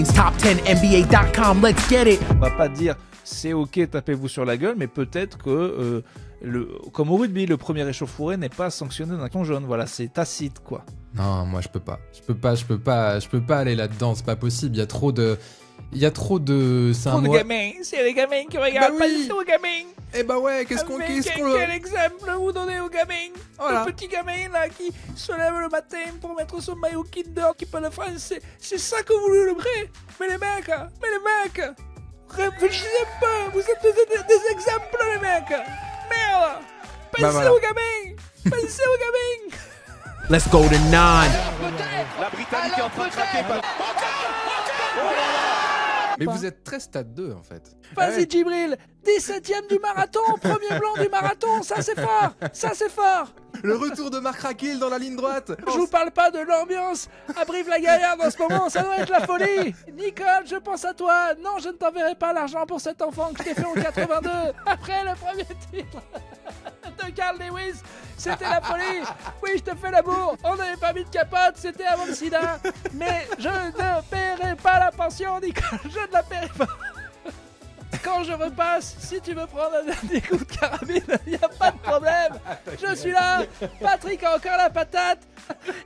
Top10NBA.com, let's get it. On va pas dire c'est ok, tapez-vous sur la gueule, mais peut-être que comme au rugby, le premier échauffouré n'est pas sanctionné d'un carton jaune. Voilà, c'est tacite quoi. Non, moi je peux pas. Je peux pas aller là-dedans, c'est pas possible. Il y a trop de. Trop de gamins, c'est les gamins qui regardent pas les gamins. Eh bah ouais, qu'est-ce qu'on Quel exemple vous donnez aux gamins? Voilà. Le petit gamin là qui se lève le matin pour mettre son maillot Kinder qui parle français. C'est ça que vous le vrai? Mais les mecs, réfléchissez un peu, vous êtes des exemples les mecs. Merde, pensez aux gamins. Let's go to 9. La Britannique est en train de craquer. Mais vous êtes très stade 2 en fait. Vas-y Djibril, 17ème du marathon, premier blanc du marathon, ça c'est fort. Le retour de Marc Raquil dans la ligne droite. Je vous parle pas de l'ambiance à Brive-la-Gaillarde en ce moment, ça doit être la folie. Nicole, je pense à toi. Non, je ne t'enverrai pas l'argent pour cet enfant que je t'ai fait en 82. Après le premier titre de Carl Lewis, c'était la folie. Oui, je te fais l'amour. On n'avait pas mis de capote, c'était avant le sida. Mais je ne paierai pas la pension, Nicole, je ne la paierai pas. Quand je repasse, si tu veux prendre un dernier coup de carabine, il n'y a pas de problème. Je suis là. Patrick a encore la patate.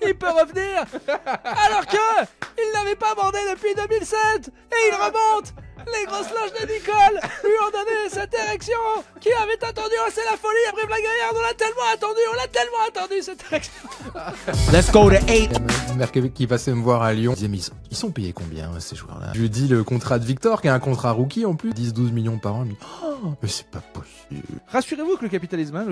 Il peut revenir. Alors que il n'avait pas bandé depuis 2007. Et il remonte. Les grosses loges de Nicole lui ont donné cette érection qui avait attendu. Oh, c'est la folie à Brive-la-Gaillarde. On l'a tellement attendu cette érection. Let's go to 8. Il y a une mère qui passait me voir à Lyon. Il disait, mais ils sont payés combien ces joueurs-là? Je lui dis le contrat de Victor, qui est un contrat rookie en plus, 10-12 millions par an. Il me dit, oh, mais c'est pas possible. Rassurez-vous que le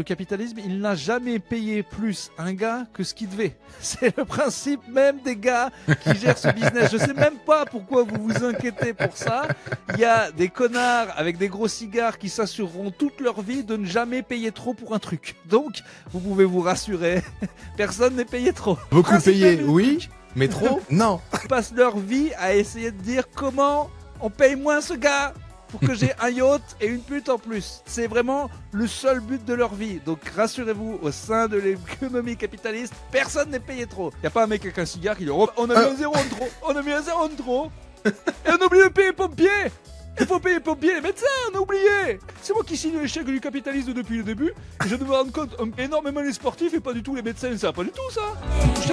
capitalisme, il n'a jamais payé plus un gars que ce qu'il devait. C'est le principe même des gars qui gèrent ce business. Je sais même pas pourquoi vous vous inquiétez pour ça. Il y a des connards avec des gros cigares qui s'assureront toute leur vie de ne jamais payer trop pour un truc. Donc, vous pouvez vous rassurer, personne n'est payé trop. Beaucoup payé, oui, mais trop, non. Ils passent leur vie à essayer de dire comment on paye moins ce gars pour que j'ai un yacht et une pute en plus. C'est vraiment le seul but de leur vie. Donc rassurez-vous, au sein de l'économie capitaliste, personne n'est payé trop. Y a pas un mec avec un cigare qui dit oh, on a mis un zéro de trop, on a mis un zéro de trop. Et on a oublié de payer les pompiers. Il faut payer les pompiers, les médecins, on a oublié. C'est moi qui signe l'échec du capitalisme depuis le début. Et je me rends compte énormément les sportifs et pas du tout les médecins. Ça va pas du tout ça.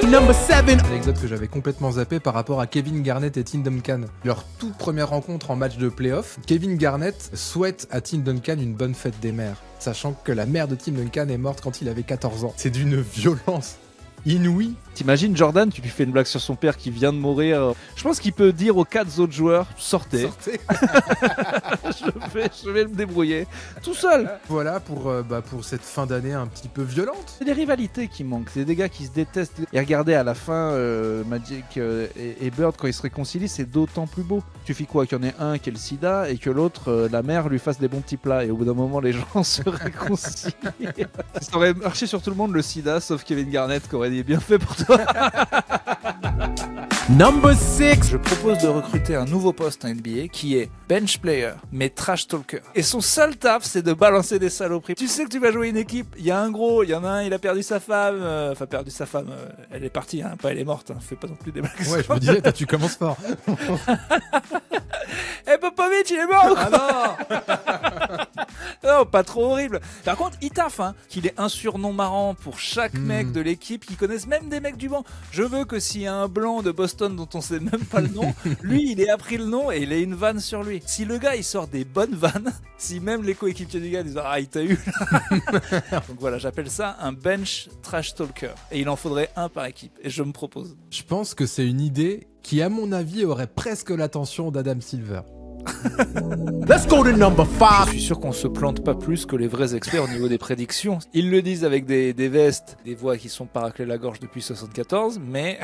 Number 7. Anecdote que j'avais complètement zappé par rapport à Kevin Garnett et Tim Duncan. Leur toute première rencontre en match de playoff, Kevin Garnett souhaite à Tim Duncan une bonne fête des mères, sachant que la mère de Tim Duncan est morte quand il avait 14 ans. C'est d'une violence inouïe. T'imagines Jordan, tu lui fais une blague sur son père qui vient de mourir. Je pense qu'il peut dire aux 4 autres joueurs sortez. je vais me débrouiller tout seul. Voilà pour cette fin d'année un petit peu violente. C'est des rivalités qui manquent, c'est des gars qui se détestent. Et regardez à la fin, Magic et Bird quand ils se réconcilient, c'est d'autant plus beau. Il suffit quoi qu'il y en ait un qui ait le sida et que l'autre, la mère, lui fasse des bons petits plats. Et au bout d'un moment, les gens se réconcilient. Ça aurait marché sur tout le monde le sida, sauf Kevin Garnett qui aurait dit bien fait pour toi. Number 6. Je propose de recruter un nouveau poste en NBA qui est bench player, mais trash talker. Et son seul taf, c'est de balancer des saloperies. Tu sais que tu vas jouer une équipe, il y a un gros, il y en a un, il a perdu sa femme. Elle est partie, hein, pas elle est morte. Hein, fais pas non plus des blagues. Ouais, je me disais, toi, tu commences fort. Eh, Popovic, il est mort ou quoi? Ah non, pas trop horrible. Par contre, il taffe, hein, qu'il ait un surnom marrant pour chaque mec de l'équipe, qui connaissent même des mecs du banc. Je veux que s'il y a un blanc de Boston dont on sait même pas le nom, lui, il ait appris le nom et il ait une vanne sur lui. Si le gars, il sort des bonnes vannes, si même les coéquipiers du gars disent ah, il t'a eu là. Donc voilà, j'appelle ça un bench trash talker. Et il en faudrait un par équipe. Et je me propose. Je pense que c'est une idée qui, à mon avis, aurait presque l'attention d'Adam Silver. Let's go to number 5. Je suis sûr qu'on se plante pas plus que les vrais experts au niveau des prédictions. Ils le disent avec des vestes, des voix qui sont paraclées la gorge depuis 74, mais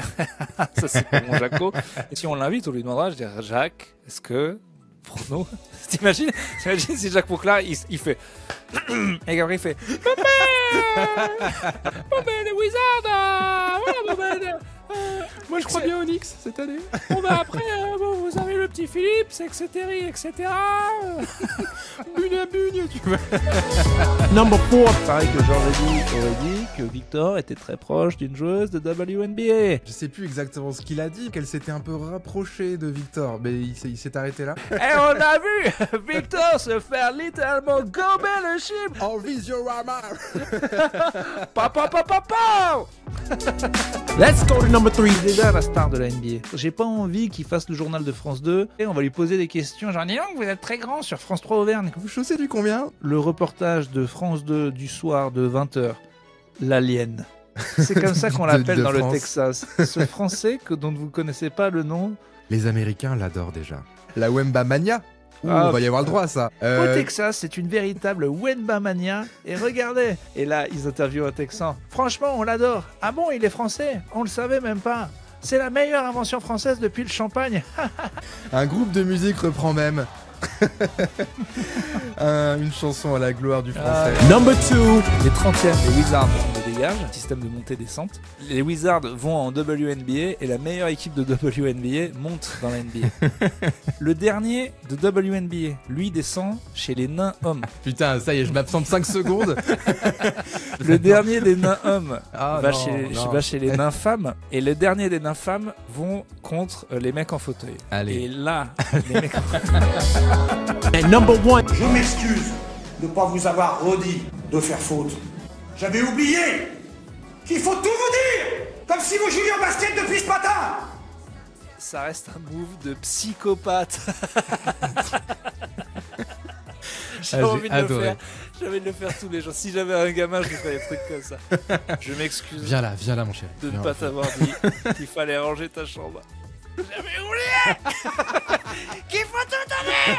ça c'est pour mon Jaco. Et si on l'invite, on lui demandera, je dirais Jacques, est-ce que Bruno, t'imagines si Jacques Pauclard il fait et Gabriel fait Bobé les Wizards, voilà Bobé. Moi je crois bien au Knicks cette année. Bon bah après vous avez le petit Philippe, c'est que c'est Terry, etc. Bugne à bugne, tu vois. Number 4. Pareil que Georges aurait dit que Victor était très proche d'une joueuse de WNBA. Je sais plus exactement ce qu'il a dit, qu'elle s'était un peu rapprochée de Victor, mais il s'est arrêté là. Et on a vu Victor se faire littéralement gober le chip. Oh, Visiorama. Papa. Let's go to number 3. Déjà la star de la NBA. J'ai pas envie qu'il fasse le journal de France 2 et on va lui poser des questions genre dis donc vous êtes très grand sur France 3 Auvergne. Vous chaussez du combien? Le reportage de France 2 du soir de 20h, l'alien. C'est comme ça qu'on l'appelle de dans le France. Texas. Ce français dont vous connaissez pas le nom. Les Américains l'adorent déjà. La Wemba Mania. Ouh, Ah, on va y avoir le droit à ça. Au Texas, c'est une véritable Wemba mania. Et regardez. Et là, ils interviewent un Texan. Franchement, on l'adore. Ah bon, il est français? On le savait même pas. C'est la meilleure invention française depuis le champagne. Un groupe de musique reprend même une chanson à la gloire du français. Number 2. Les 30e, les Wizards, on les dégage. Système de montée-descente. Les Wizards vont en WNBA et la meilleure équipe de WNBA monte dans la NBA. Le dernier de WNBA, lui, descend chez les nains hommes. Putain, ça y est, je m'absente 5 secondes. Le dernier des nains hommes Ah, va, non. va chez les nains femmes. Et le dernier des nains femmes vont contre les mecs en fauteuil. Allez. Et là, les mecs en fauteuil. And number 1. Je m'excuse de ne pas vous avoir redit de faire faute. J'avais oublié qu'il faut tout vous dire, comme si vous jouiez au basket depuis ce matin. Ça reste un move de psychopathe. J'ai envie de le adoré. faire. J'ai envie de le faire tous les jours. Si j'avais un gamin, je ferais des trucs comme ça. Je m'excuse Viens là, mon chéri. de ne Viens, pas viens. t'avoir dit qu'il fallait ranger ta chambre. J'avais oublié qu'il faut tout donner.